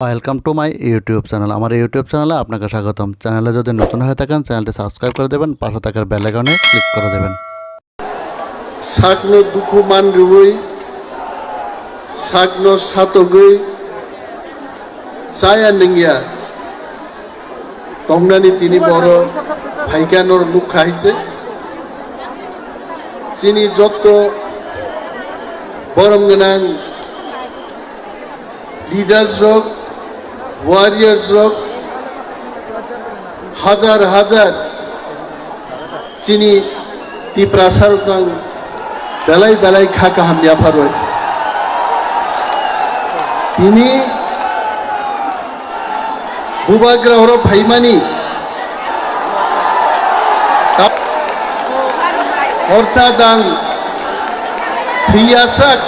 Welcome to my YouTube channel. আমার YouTube চ্যানেলে আপনাকে স্বাগতম। চ্যানেলে যদি নতুন হয়ে থাকেন চ্যানেলটি সাবস্ক্রাইব করে দেবেন, পাশে থাকার বেল আইকনে ক্লিক করে দেবেন। সাগনো Dukhu মানরুই সাগনো সাতগৈ saya nengya tongnani tini boro bhaikanor lukha haise chini jotto borom gonang leaders rok warriors rok হাজার হাজার chini ti prasar kang belai belai khaka hamya pharoi tini bubagra horo bhaimani ortadang phiyasak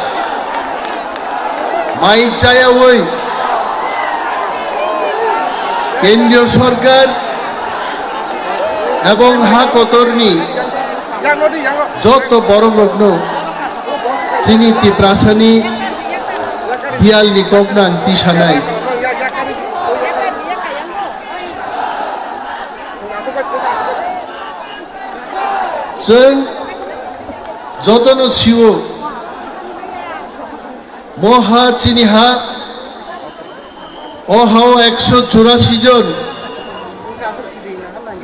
mai chaya oi কেন্দ্রীয় সরকার এবং হাকতরনি যত বড় রত্ন চিনি তি প্রাসানি বিয়ালনি কগনাং তিসানাই जों जतन सिउ महा चिनिहा अहाव 184 जन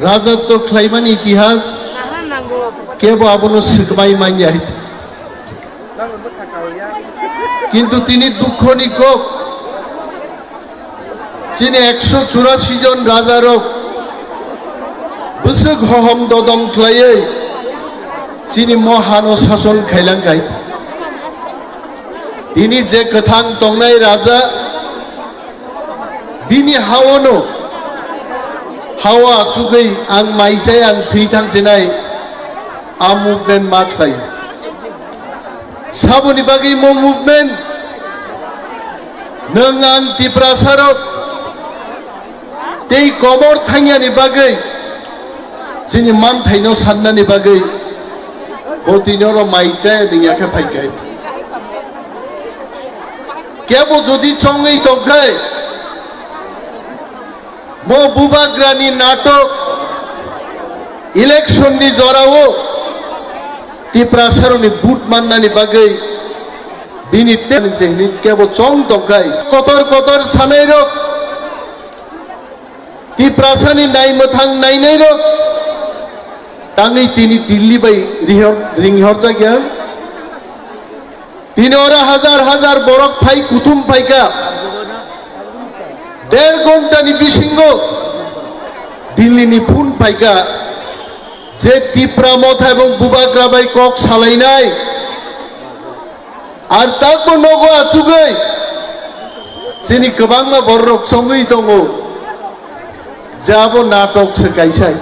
राजत्व खालायमानि इतिहास केबो आबनो सिखबाय मानियाहित किन्तु तिनि दुःखनि কক चिनि 184 जन राजारक बोसोक हहम ददम ख्लायै चिनि महानो शासन खायलांगाय दिनी जे कथां तंनाय राजा बिनि हावनो हावा सुगै आं माइजाय आं थैथांसिनाय आ मुभमेन्ट मा खाय साबनि बागै मो मुभमेन्ट नों आं तिप्रासारक तै कमर थांयानि बागै चिनि मान थाइनो साननानि बागै बतिनर माइचाय दियाखे फाइकाय केबो जदि चंगै दंखाय मो बुबाग्रानि नाटक इलेक्शननि जरावो तिप्रासारनि बुट माननानि बागै बिनि तेन जेहनि केबो चंग दंखाय कतर कतर सानायरक तिप्रासारनि नायमथां नायनायरक तांगै तिनी दिल्ली बाय रिंहर जायगायाव तिनी ओरा हाजार हाजार बरक फाइ कुथुम फाइका 1.5 घंटानि बिसिंग दिल्लीनि फुन फाइका जे तिप्रा मथा एबं बुबाग्रा बाय कक सालायनाय आर ताकबो नगो आचुगै जोंनि गोबां बरक संगै दङ जाबो नाटक सकायसाय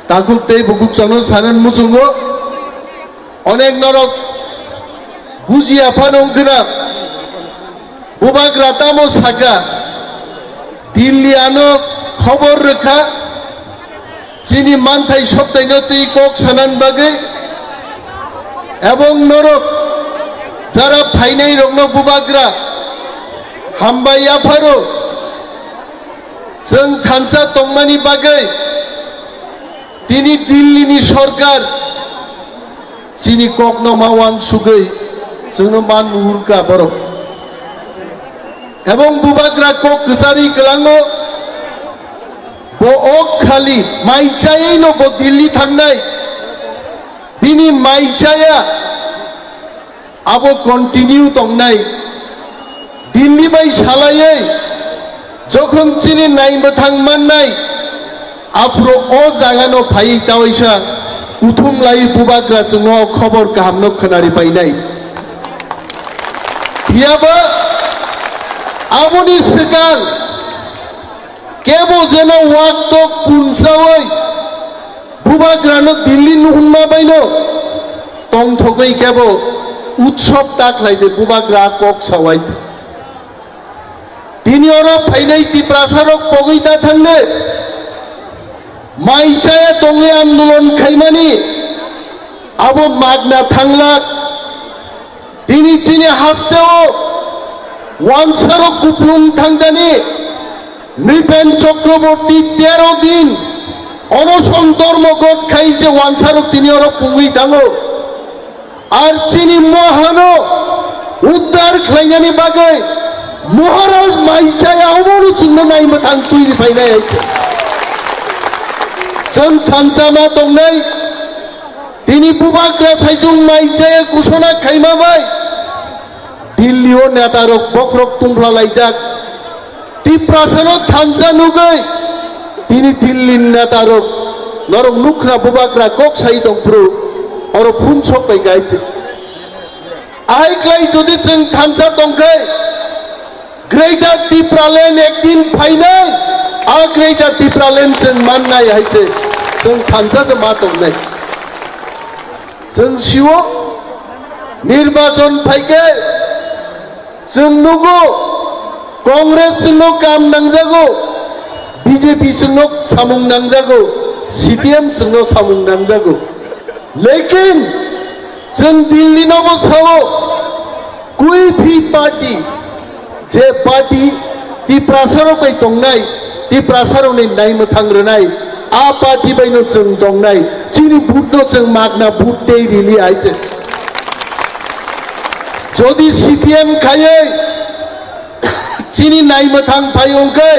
ताकुक तै बुकुक चनो सानन मुचुंगो अनेक नरक बुजिया फानंगना बुबाग्रा तामो साका दिल्ली आनो खबर रखा चिनि मानथाय सप्तायनो तै कक सानान बागै एवं नरक जारा फाइनाय रंनो बुबाग्रा हामबाया फारो जों थानसा तंमानि बागै তিনি দিল্লিনি সরকার চিনি ককনো মাওয়ান সুগৈ जोंनो मान नुहुरका बरक এবং বুবাগ্রা কক কসারি গলাङो बो ok खालि माइचायैनो बो दिल्ली थांनाय बिनि माइचाया आबो कन्टिनिउ तंनाय दिल्ली बाय सालायै যখন চিনি नायमथां माननाय आफ्रो ओ जागानो फाइ तावैसा उथुम लाई बुबाग्रा जोंनो खबर गाहामनो खोनारि पाइनाय हियाबो आबोनि सिगां केबो जेनो वाक्ट कुनसावै बुबाग्रानो दिल्ली नुहुनमा बायनो तंथगै केबो उत्सव ताकलायदे बुबाग्रा कक सावाय दिनि ओरो फाइनाय तिप्रासारक पगैता थांनो माइचाया दंगे आंदोलन खायमानि आबो मागना थांला दिनि चिनि हास्तेओ ওয়ানসারক কুপলুং থাংদানি নৃপেন চক্রবর্তী 13 দিন অনশন ধর্মঘট খাইছে ওয়ানসারক তিনি ওরা পুঙ্গি থাঙো আর চিনি মহানো উদ্ধার খাইনানি বাগে মহারাজ মাইচায় আমরু চিহ্ন নাই থাং তুই ফাইনাই আইছে जों थानसामा दंनाय তিনি বুবাগ্রা সাইজুং মাইচায় ঘোষণা খাইমাবাই দিল্লিও নেতারক বকরক তুমফ্লা লাইজাক টিপ্রাসানো থানসা নুগৈ তিনি দিল্লির নেতারক নরক নুখরা বুবাগ্রা কক সাই দংপ্রু আর ফুন সবাই গাইছে আইক্লাই যদি जों থানসা দংখাই গ্রেটার টিপ্রালেন্ড একদিন ফাইনাল आ ग्रेटार टिप्रालेन्ड जों माननाय हायते जों थानसाजों मा दंनाय जों सिउ निर्वाचन फाइके जों नुगो कांग्रेस जों काम नांजागो बीजेपी जों सामुं नांजागो सीपीएम जों सामुं नांजागो लेकिन जों दिल्ली नबो सावो कोई भी पार्टी जे पार्टी टिप्रासारो बै दंनाय टिप्रासारनि नायनो थांग्रोनाय आ पार्टी बायनो जों दंनाय चिनि भुटनो जों मागना भुट दे रिलि आइते যদি সিপিএম খাইয়ে চিনি নাইমো থাং ফাইংকে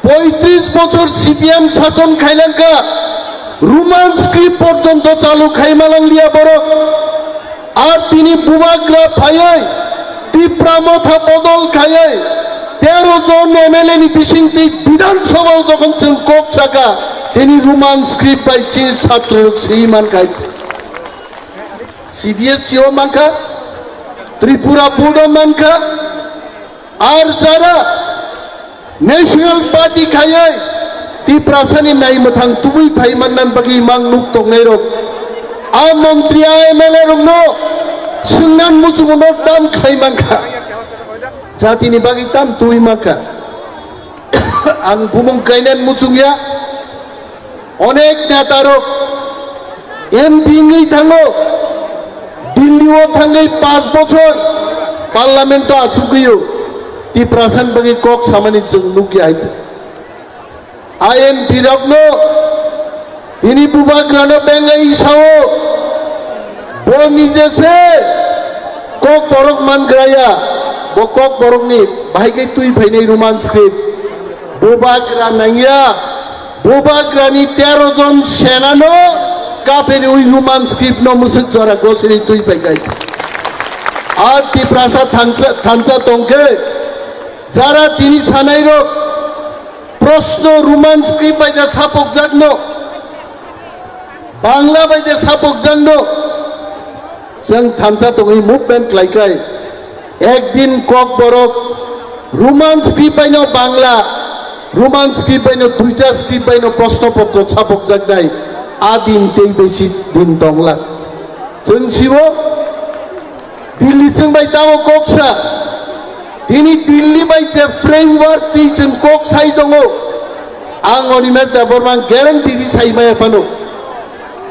35 বছর সিপিএম শাসন খাইলাঙ্কা রোমান স্ক্রিপ্ট পর্যন্ত চালু খাইমালাংলিয়া বড় আর তিনি বুবাগ্রা ফাইয়ে টিপ্রা মাথা বদল খাইয়ে 13 জন এমএলএ নি বিশিংতি বিধানসভাও যখন जों কক ছাকা তিনি রোমান স্ক্রিপ্ট পাইছে ছাত্র সেই মান খাইছে সিবিএসইও মানখা ত্রিপুরা বোর্ডও মানখা আর যারা ন্যাশনাল পার্টি খাইয়ে টিপ্রাসানি নাইমথাং তুবুই ফাইমাননান বাকি মাং নুক তংনাই রক আ মন্ত্রী আ এমএলএ রংনো সুন্নান মুসুমनो দাম খাইমানখা জাতিনি বাকি দাম তুই মাখা আং বুমুং গাইনান মুসুংয়া অনেক নেতারক এমপি নেই থাঙ্গো দিল্লিও থাঙ্গै 5 বছর পার্লামেন্ট আসুগিयो টিপ্রাসান বাকি কক সামানি जों নুকি আইছে আইএনপি রকনো তিনি বুবাগ্রানো বেঙ্গাই সাও বো নিজেছে কক বরক মানগ্রায়া বো কক বরকনি ভাইগে তুই ভাইনাই রোমান স্ক্রিপ্ট বুবাগ্রা নাইয়া বুবাগ্রানি 13 জন সেনানো কাপের ওই রোমান স্ক্রিপ্ট নমুসে জরা গোসরি তুই পাইগাই আর টিপ্রাসা থানসা তংকে যারা তিনি সানাইর প্রশ্ন রোমান স্ক্রিপ্ট বাইদা সাপক জাগনো বাংলা বাইদা সাপক জাগনো जों थानसा तंगै मुभमेंट लाइकाय একদিন কক বরক রোমান স্ক্রিপ্ট বাইনো বাংলা রোমান স্ক্রিপ্ট বাইনো দুইটা স্ক্রিপ্ট বাইনো প্রশ্নপত্র ছাপক জাগনাই আদিন তেই বেশি দিন দংলা जों सिवो दिल्ली जों बाय दावो कक्सा दिनै दिल्ली बायचे फ्रेमवर्क ति जों कक साइ दङो आं अनिमेश देबबर्मान ग्यारान्टि दि साइमाय पानो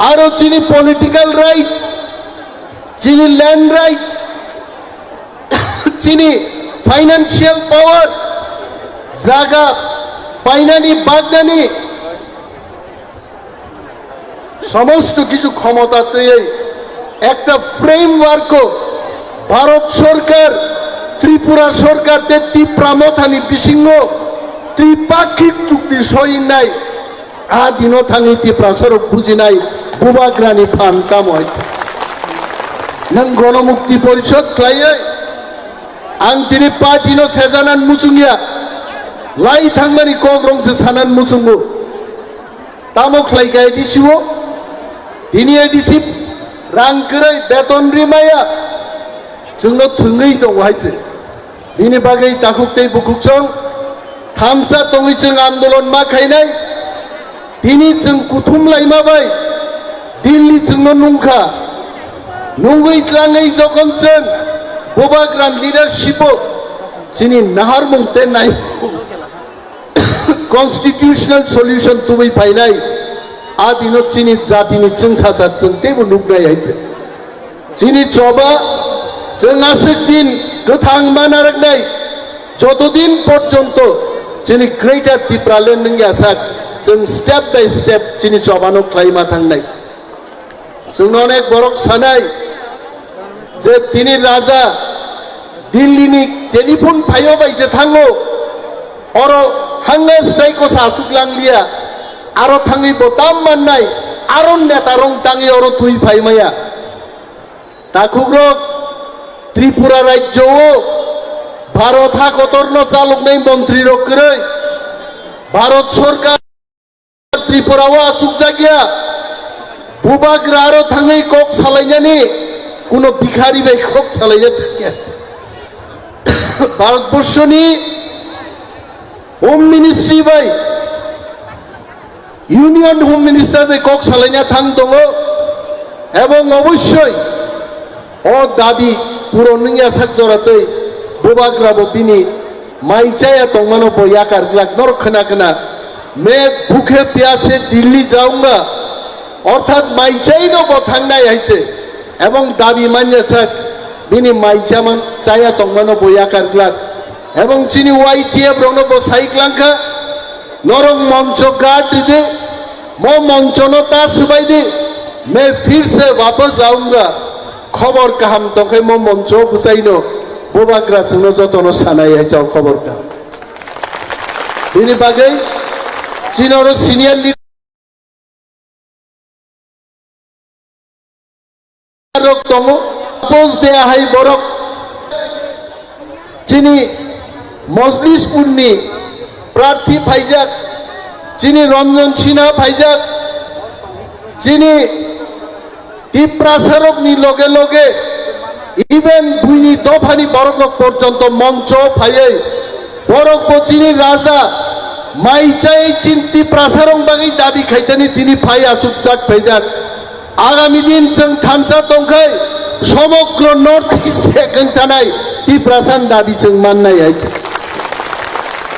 आरो चिनि पलिटिकल राइट्स चिनी लैंड राइट्स चिनी फाइनेंशियल पावर जागा पाइनानी बागनानी समस्त किछु क्षमता तैयारी একটা ফ্রেমওয়ার্ক ভারত সরকার ত্রিপুরা সরকার তে টিপ্রামথানি বিসিংহ ত্রিপাক্ষিক চুক্তি সই নাই আদিনো থানি টিপ্রাসরক বুঝিনাই বুবাগ্রানি ফান কাময় नों गणमुक्ति परिषद खालायो आं दिनै पार्टीनो सेजानान मुसुंगिया लाई थांमानि कग्रंसो सानान मुसुंगो तामो खालायगाय दिसिवो दिनै दिसि रांगोरै बेतन रिमाया जोंनो थोङै दं हायसे बिनि बागै दाखुकतै बुकुकसं थामसा दङै जों आन्दोलन मा खायनाय दिनै जों कुथुम लायमाबाय दिल्ली जोंनो नुंखा नुंगै tlangै जखन जों बुबाग्रान लिडारशिप चिनि नाहार मुंते नाय कन्स्टिट्यूशनल सल्यूशन तुबै फाइनाय आदिनो चिनि जातिनि जों सासार जों तेबो नुगनाय आइते चिनि जबा जों आसे दिन गोथां मानारनाय যতদিন পর্যন্ত যিনি গ্রেটার ত্রিপুরালেন্ড नों यासाक जों स्टेप बाय स्टेप যিনি জবানো ক্লাইমা थांनाय जों अनेक बरक सानाय जे তিনি রাজা দিল্লিনি টেলিফোন ফাইও বাইছে থাঙ্গো অর হাঙ্গে স্টাইকো সাসুকলাंगलिया আরো থাঙ্গি বতাম মাননাই আরো নেতা রং তাঙ্গি অর তুই ফাইমায়া তাকুগ্রক ত্রিপুরা রাজ্য ভারত হাকতর্ণ চালক নেই মন্ত্রী রক্ষরে ভারত সরকার ত্রিপুরাও আসুক জাগিয়া ভূভাগ্রা আরো থাঙ্গি কক সালাইনানি কোনো ভিখারি বাই কক সালাইয়া থাকিয়া ভারতবর্ষনি হোম মিনিস্ট্রি বাই ইউনিয়ন হোম মিনিস্টার বাই কক সালাইনা থাং দङ এবং অবশ্যই ও দাবি পুরনিয়া সাকজরাতৈ বুবাগ্রাবো বিনি মাইচায়া तंगमानो बयाकार ग्लाक नर खना खना मैं भूखे प्यासे दिल्ली जाऊंगा अर्थात माइचाई नो बथांनाय हाइचे এবং দাবি মান্য সাক বিনি মাইচামান চায়া तंगमानो बयाकार ग्लाक এবং চিনি ওয়াইটিএফ রং বসাইক্লাঙ্কা নরং মঞ্চ गाड़ी दे मो मंचनो तासबाई दे मैं फिर से वापस आऊंगा खबर काहाम तंखे मो मंचो बुसाइनो बुबाग्रा जोंनो जतनो सानाय जाव खबर का बिनि बागै चिनर सिनियर लिडार दङ पोज देया हाय बरक चिनी मजलिसपुरनि प्रार्थी फाइजाक चिनी रंजन सिन्हा फाइजाक चिनी টিপ্রাসারকনি লগে লগে ইভেন বুইনি দফানি বরকক পর্যন্ত মঞ্চ ফাইয়ে বরক বচিনি রাজা মাইচাই চিন্তি প্রাসারং বাগै দাবি খাইতানি তিনি ফাই আসুকজাক ফাইজাক আগামী দিন जों थानसा दंखाय সমগ্র নর্থ ইস্টে গंतानाय টিপ্রাসান দাবি जों माननाय आइছে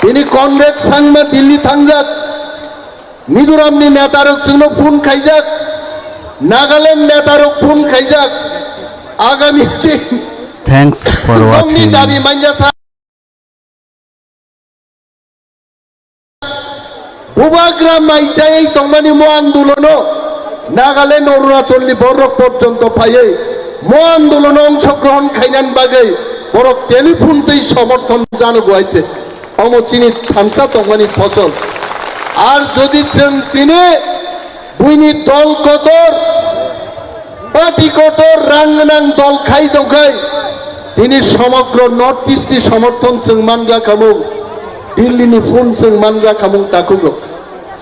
তিনি কংগ্রেস সাংমা দিল্লি থাংজাক মিজোরামনি নেতারক जोंनो फुन खाइजाक नागालैंड नेतारक फुन खाइजाक आगामी दिन Thanks for watching. दाबी मान्यासा बुबाग्रा माइचाई तंगमानि मो आंदोलनो नागालैंड अरुणाचलनि बरक पर्यन्त फाइयै मो आंदोलनो अंशग्रहण खाइनान बागै बरक टेलिफोन दै समर्थन जानो गयছে अमचिनि थामसा तंगमानि फसल আর যদি जों তিনি बुइनि दल कतर पार्टी कतर रांगनां दल खाई दंखाय তিনি সমগ্র নর্থ ইস্টনি সমর্থন जों मानग्रा खामु दिल्लीनि फुन जों मानग्रा खामु ताकुग्र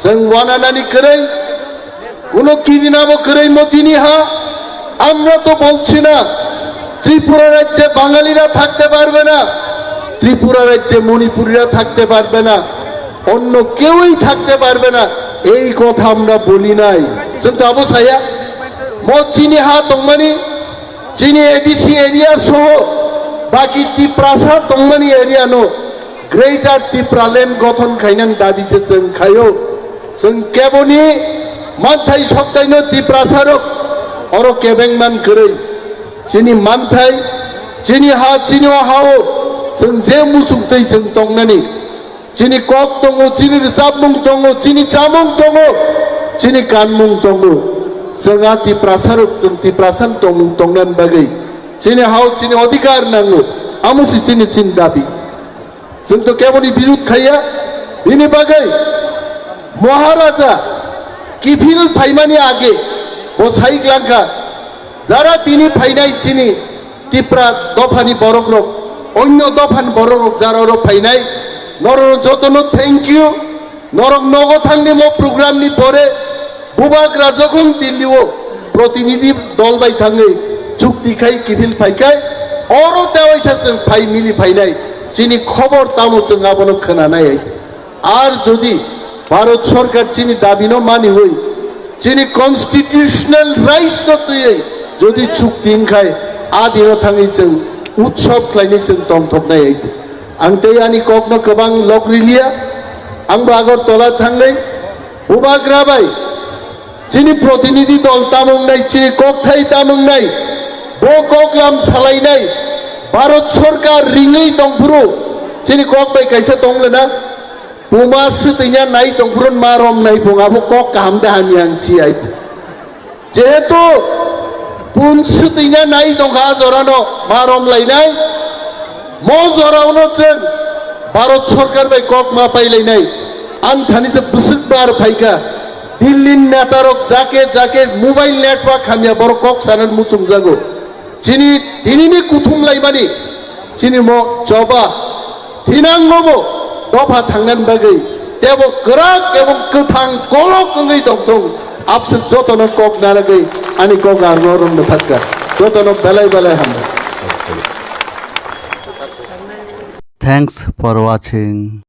जों वानानानि करै কোনো কিদিনাবো কरै মতিনি হা আমরা তো বলছি না ত্রিপুরা রাজ্যে বাঙালিরা থাকতে পারবে না ত্রিপুরা রাজ্যে মণিপুরীরা থাকতে পারবে না অন্য কেউই থাকতে পারবে না এই কথা আমরা বলি নাই কিন্তু অবসায়া মচিনি হা তংমানি চিনি এডিসি এরিয়া সহ বাকি ত্রিপ্রাসা তংমানি এরিয়া নো গ্রেটার ত্রিপুরালেন্ড গঠন খাইনান দাবিছে जों খায়ো जों কেবনি মানথাই সপ্তাইনো ত্রিপ্রাসারক অর কেবেংমান কरै চিনি মানথাই চিনি হা চিনি হাও जों जे मुसुखतै जों तंनानि चिनी कक दङ चिनी साबमुं दङ चिनी चामुं दङ चिनी कानमुं दङ जोंहा टिप्रासारक जों टिप्रासान तंनान बागै चिनी हाव चिनी अधिकार नांगौ आमुसि चिनी चिन दाबि जों तो केवलि बिरुद खाया बिनि बागै महाराजा किफिल फाइमानि आगे बसाइग्लांखा যারা তিনি ফাইনাই চিনি টিপ্রা দফানি বরগ্রক অন্য দফান বরগ্রক যারা ফাইনাই নরর যতনো থ্যাংক ইউ নরক নগথাংনি মো প্রোগ্রামনি পরে বুবাগ্রা যখন দিল্লিও প্রতিনিধি দল বাই থাঙ্গে চুক্তি খাই কিফিল ফাইকাই অরো দেওয়াইছা जों ফাই মিলি ফাইনাই চিনি খবর তামো जों আবনো खोनानाय आइছে আর যদি ভারত সরকার চিনি দাবিনো মানি হই চিনি কনস্টিটিউশনাল রাইটস নতই যদি চুক্তি খাই আদিনো থাঙ্গি जों উৎসব খাইনি जों তমথকনাय आइছে आंतै आनी ककनो गोबां लग रिलिया आंबो आगरतला थांनाय बुबाग्राबाय चिनी प्रतिनिधि दल तामुंनाय चिनी ककथाय तामुंनाय बो ककलाम सालायनाय भारत सरकार रिङै दंफुरु चिनि कक बै कैसे दंलेना पुमा सुतैया नाय दंफुरुन मारम नाय बुङाबो कक काम दाहानियान सियाय जेहेतु पुन सुतैया नाय दंखा जरानो मारम लायनाय म जरावनो जों भारत सरकार बै कक मा पाइलायनाय आं थानिसे बुसुकबार फाइका दिल्ली नेतारक जाके जाके मोबाइल नेटवर्क खामिया बर कक सानन मुचुम जागो चिनि दिनिनि कुथुम लाइमानि चिनि म जबा थिनांगोबो दफा थांनान बागै देबो गोराक एवं गोथां गलक गङै दंथं आपसु जतन कक नारगै आनि कक आरनरम नथाका जतन बेलाय बेलाय हाम Thanks for watching.